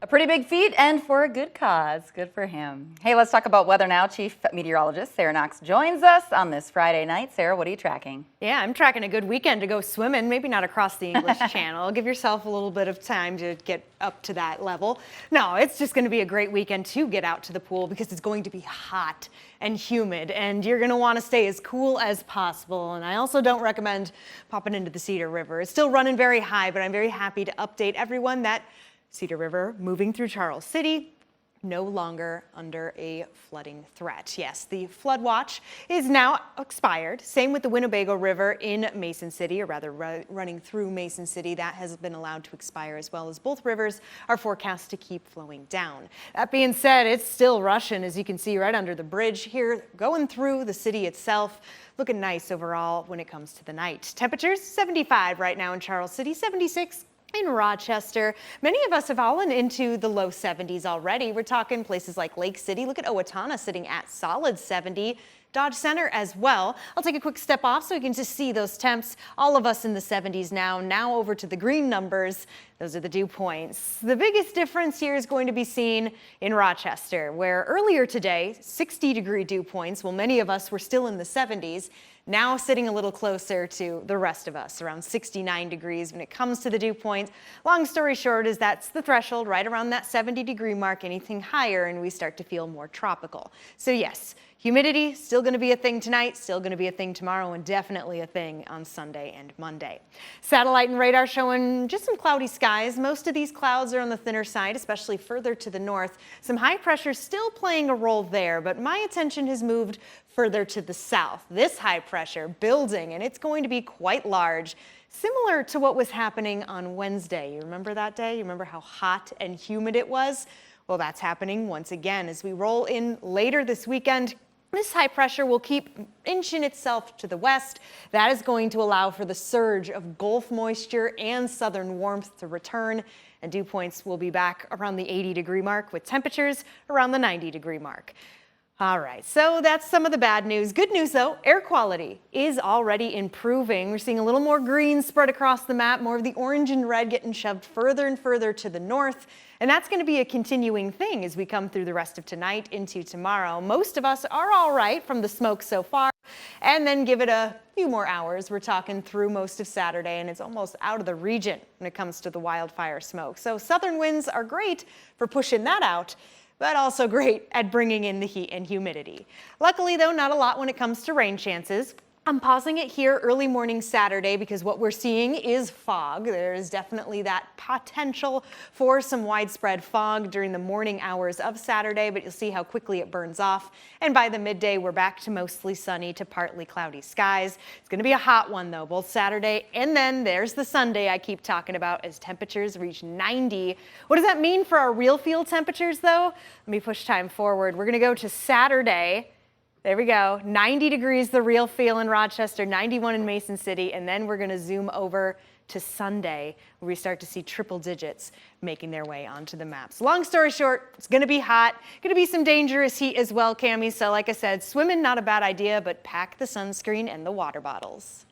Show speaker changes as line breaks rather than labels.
pretty big feat and for a good cause. Good for him. Hey, let's talk about weather now. Chief Meteorologist Sarah Knox joins us on this Friday night. Sarah, what are you tracking?
Yeah, I'm tracking a good weekend to go swimming, maybe not across the English Channel. Give yourself a little bit of time to get up to that level. No, it's just going to be a great weekend to get out to the pool because it's going to be hot and humid and you're going to want to stay as cool as possible. And I also don't recommend popping into the Cedar River. It's still running very high, but I'm very happy to update everyone that Cedar River moving through Charles City, no longer under a flooding threat. Yes, the flood watch is now expired. Same with the Winnebago River in Mason City, or rather running through Mason City. That has been allowed to expire as well, as both rivers are forecast to keep flowing down. That being said, it's still rushing, as you can see right under the bridge here, going through the city itself. Looking nice overall when it comes to the night. Temperatures 75 right now in Charles City, 76 in Rochester. Many of us have fallen into the low 70s already. We're talking places like Lake City. Look at Owatonna sitting at solid 70. Dodge Center as well. I'll take a quick step off so you can just see those temps. All of us in the 70s now. Now over to the green numbers. Those are the dew points. The biggest difference here is going to be seen in Rochester, where earlier today, 60-degree dew points, while many of us were still in the 70s, now sitting a little closer to the rest of us, around 69 degrees when it comes to the dew point. Long story short is that's the threshold, right around that 70-degree mark. Anything higher and we start to feel more tropical. So yes, humidity still going to be a thing tonight, still going to be a thing tomorrow, and definitely a thing on Sunday and Monday. Satellite and radar showing just some cloudy skies. Most of these clouds are on the thinner side, especially further to the north. Some high pressure still playing a role there, but my attention has moved further to the south. This high pressure building, and it's going to be quite large, similar to what was happening on Wednesday. You remember that day? You remember how hot and humid it was? Well, that's happening once again as we roll in later this weekend. This high pressure will keep inching itself to the west. That is going to allow for the surge of Gulf moisture and southern warmth to return, and dew points will be back around the 80-degree mark with temperatures around the 90-degree mark. All right, so that's some of the bad news. Good news though, air quality is already improving. We're seeing a little more green spread across the map, more of the orange and red getting shoved further and further to the north. And that's going to be a continuing thing as we come through the rest of tonight into tomorrow. Most of us are all right from the smoke so far, and then give it a few more hours. We're talking through most of Saturday, and it's almost out of the region when it comes to the wildfire smoke. So southern winds are great for pushing that out, but also great at bringing in the heat and humidity. Luckily though, not a lot when it comes to rain chances. I'm pausing it here early morning Saturday because what we're seeing is fog. There is definitely that potential for some widespread fog during the morning hours of Saturday, but you'll see how quickly it burns off. And by the midday, we're back to mostly sunny to partly cloudy skies. It's going to be a hot one though, both Saturday and then there's the Sunday I keep talking about as temperatures reach 90. What does that mean for our real field temperatures though? Let me push time forward. We're going to go to Saturday. There we go, 90 degrees the real feel in Rochester, 91 in Mason City, and then we're going to zoom over to Sunday where we start to see triple digits making their way onto the maps. Long story short, it's going to be hot, going to be some dangerous heat as well, Cami, so like I said, swimming not a bad idea, but pack the sunscreen and the water bottles.